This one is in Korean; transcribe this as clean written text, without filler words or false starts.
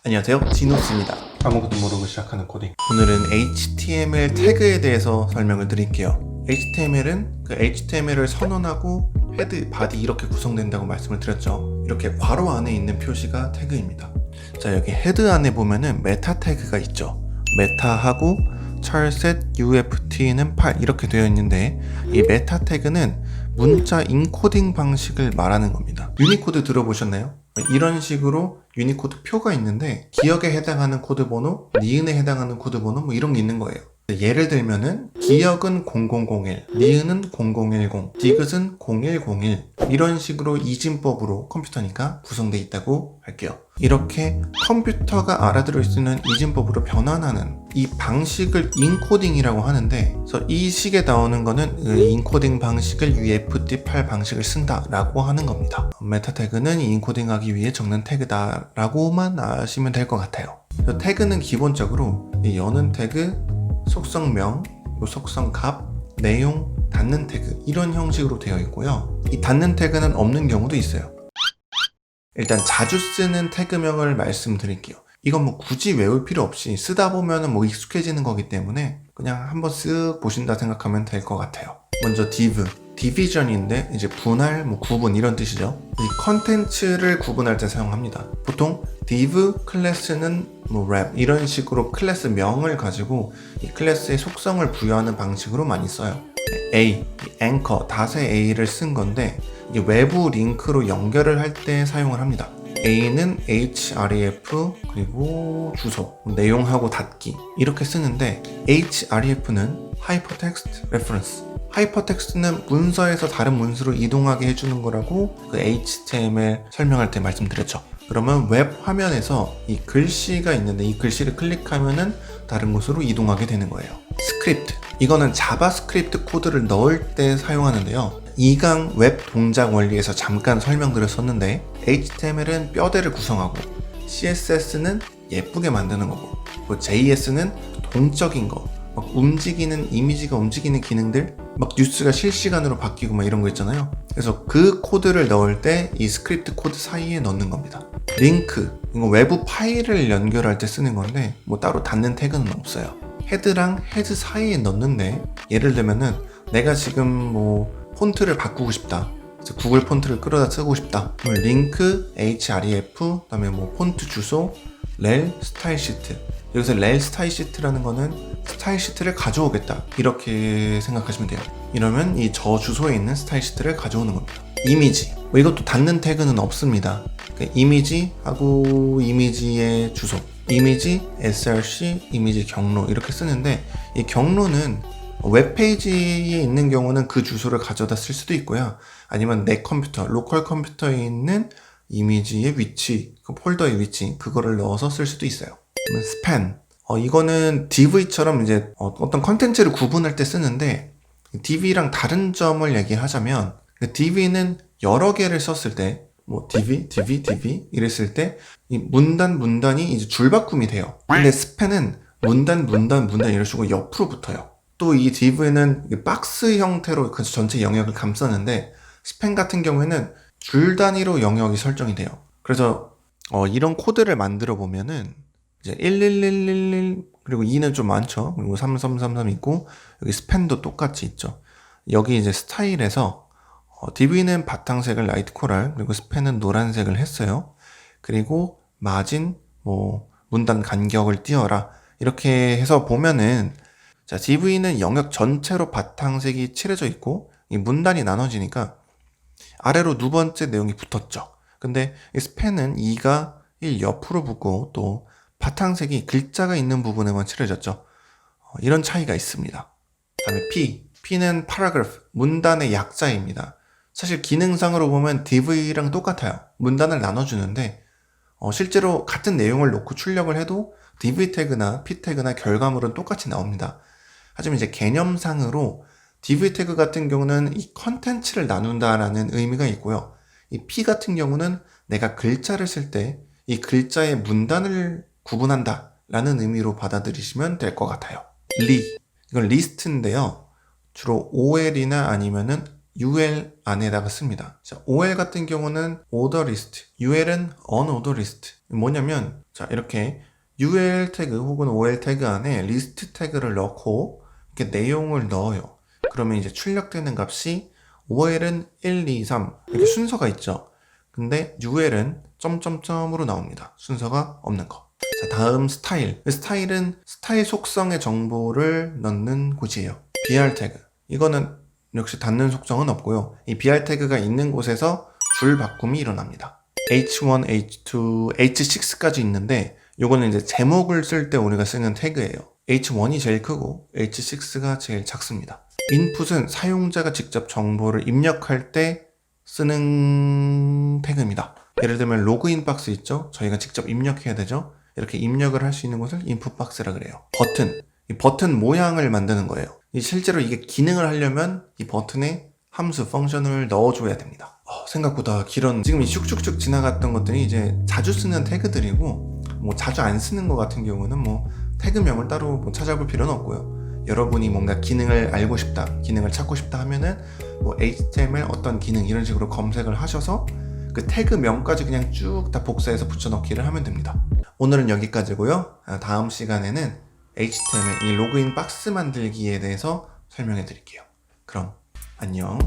안녕하세요, 지노스입니다. 아무것도 모르고 시작하는 코딩. 오늘은 HTML 태그에 대해서 설명을 드릴게요. HTML은 그 HTML을 선언하고 헤드, 바디 이렇게 구성된다고 말씀을 드렸죠. 이렇게 괄호 안에 있는 표시가 태그입니다. 자, 여기 헤드 안에 보면은 메타 태그가 있죠. 메타하고 charset UFT는 8 이렇게 되어 있는데, 이 메타 태그는 문자 인코딩 방식을 말하는 겁니다. 유니코드 들어보셨나요? 이런 식으로 유니코드 표가 있는데 기억에 해당하는 코드 번호, 니은에 해당하는 코드 번호 뭐 이런 게 있는 거예요. 예를 들면은 기억은 0001, 니은은 0010, 디귿은 0101 이런 식으로 이진법으로 컴퓨터니까 구성되어 있다고 할게요. 이렇게 컴퓨터가 알아들을 수 있는 이진법으로 변환하는 이 방식을 인코딩이라고 하는데, 그래서 이 식에 나오는 거는 그 인코딩 방식을 UFT8 방식을 쓴다라고 하는 겁니다. 메타 태그는 인코딩하기 위해 적는 태그다라고만 아시면 될 것 같아요. 태그는 기본적으로 이 여는 태그, 속성명, 속성값, 내용, 닫는 태그 이런 형식으로 되어 있고요. 이 닫는 태그는 없는 경우도 있어요. 일단 자주 쓰는 태그명을 말씀드릴게요. 이건 뭐 굳이 외울 필요 없이 쓰다 보면은 뭐 익숙해지는 거기 때문에 그냥 한번 쓱 보신다 생각하면 될 것 같아요. 먼저 div, 디비전인데 이제 분할, 뭐 구분 이런 뜻이죠. 이 컨텐츠를 구분할 때 사용합니다. 보통 div 클래스는 뭐 wrap 이런 식으로 클래스 명을 가지고 이 클래스의 속성을 부여하는 방식으로 많이 써요. A, anchor, 닷의 A를 쓴 건데 이게 외부 링크로 연결을 할 때 사용을 합니다. A는 href 그리고 주소, 내용하고 닫기 이렇게 쓰는데, href는 hypertext reference, 하이퍼텍스트는 문서에서 다른 문서로 이동하게 해주는 거라고 그 HTML 설명할 때 말씀드렸죠. 그러면 웹 화면에서 이 글씨가 있는데 이 글씨를 클릭하면은 다른 곳으로 이동하게 되는 거예요. 스크립트, 이거는 자바스크립트 코드를 넣을 때 사용하는데요. 2강 웹 동작 원리에서 잠깐 설명드렸었는데, HTML은 뼈대를 구성하고 CSS는 예쁘게 만드는 거고, 뭐 JS는 동적인 거, 막 움직이는, 이미지가 움직이는 기능들, 막 뉴스가 실시간으로 바뀌고 막 이런 거 있잖아요. 그래서 그 코드를 넣을 때 이 스크립트 코드 사이에 넣는 겁니다. 링크, 이거 외부 파일을 연결할 때 쓰는 건데 뭐 따로 닫는 태그는 없어요. 헤드랑 헤드 사이에 넣는데, 예를 들면은 내가 지금 뭐 폰트를 바꾸고 싶다, 구글 폰트를 끌어다 쓰고 싶다, 그럼 링크 href, 그다음에 뭐 폰트 주소, 렐 스타일 시트, 여기서 렐 스타일 시트라는 거는 스타일 시트를 가져오겠다 이렇게 생각하시면 돼요. 이러면 이 저 주소에 있는 스타일 시트를 가져오는 겁니다. 이미지, 뭐 이것도 닫는 태그는 없습니다. 이미지하고 이미지의 주소, 이미지 src, 이미지 경로 이렇게 쓰는데, 이 경로는 웹페이지에 있는 경우는 그 주소를 가져다 쓸 수도 있고요. 아니면 내 컴퓨터, 로컬 컴퓨터에 있는 이미지의 위치, 그 폴더의 위치, 그거를 넣어서 쓸 수도 있어요. 스팬, 이거는 DV처럼 이제 어떤 컨텐츠를 구분할 때 쓰는데, DV랑 다른 점을 얘기하자면, DV는 여러 개를 썼을 때, 뭐 DV 이랬을 때 이 문단이 이제 줄바꿈이 돼요. 근데 스팬은 문단 이런 식으로 옆으로 붙어요. 또 이 div는 박스 형태로 그 전체 영역을 감싸는데, 스팬 같은 경우에는 줄 단위로 영역이 설정이 돼요. 그래서 이런 코드를 만들어 보면은 이제 11111 그리고 2는 좀 많죠. 그리고 3333 있고, 여기 스팬도 똑같이 있죠. 여기 이제 스타일에서 div는 바탕색을 라이트 코랄, 그리고 스팬은 노란색을 했어요. 그리고 마진, 뭐 문단 간격을 띄워라 이렇게 해서 보면은, 자, div는 영역 전체로 바탕색이 칠해져 있고 이 문단이 나눠지니까 아래로 두 번째 내용이 붙었죠. 근데 이 스팬은 2가 1 옆으로 붙고 또 바탕색이 글자가 있는 부분에만 칠해졌죠. 이런 차이가 있습니다. 다음에 P는 paragraph, 문단의 약자입니다. 사실 기능상으로 보면 div랑 똑같아요. 문단을 나눠주는데 실제로 같은 내용을 놓고 출력을 해도 div 태그나 p 태그나 결과물은 똑같이 나옵니다. 하지만 이제 개념상으로 div 태그 같은 경우는 이 컨텐츠를 나눈다라는 의미가 있고요. 이 p 같은 경우는 내가 글자를 쓸 때 이 글자의 문단을 구분한다 라는 의미로 받아들이시면 될 것 같아요. 이건 리스트인데요. 주로 OL이나 아니면은 UL 안에다가 씁니다. 자, OL 같은 경우는 order list, UL은 unorder list. 뭐냐면 자 이렇게 UL 태그 혹은 OL 태그 안에 리스트 태그를 넣고 이렇게 내용을 넣어요. 그러면 이제 출력되는 값이 OL은 1, 2, 3 이렇게 순서가 있죠. 근데 UL은 점점점으로 나옵니다. 순서가 없는 거. 자, 다음 스타일. 스타일은 스타일 속성의 정보를 넣는 곳이에요. BR 태그. 이거는 역시 닫는 속성은 없고요. 이 BR 태그가 있는 곳에서 줄 바꿈이 일어납니다. H1, H2, H6까지 있는데 요거는 이제 제목을 쓸 때 우리가 쓰는 태그예요. H1이 제일 크고 H6가 제일 작습니다. 인풋은 사용자가 직접 정보를 입력할 때 쓰는 태그입니다. 예를 들면 로그인 박스 있죠? 저희가 직접 입력해야 되죠? 이렇게 입력을 할 수 있는 것을 인풋 박스라 그래요. 버튼. 이 버튼 모양을 만드는 거예요. 실제로 이게 기능을 하려면 이 버튼에 함수, 펑션을 넣어줘야 됩니다. 생각보다 길었는데 지금 이 슉슉슉 지나갔던 것들이 이제 자주 쓰는 태그들이고 뭐 자주 안 쓰는 것 같은 경우는 뭐 태그명을 따로 뭐 찾아볼 필요는 없고요. 여러분이 뭔가 기능을 알고 싶다, 기능을 찾고 싶다 하면은 뭐 HTML 어떤 기능 이런 식으로 검색을 하셔서 그 태그명까지 그냥 쭉 다 복사해서 붙여넣기를 하면 됩니다. 오늘은 여기까지고요. 다음 시간에는 HTML 이 로그인 박스 만들기에 대해서 설명해 드릴게요. 그럼 안녕.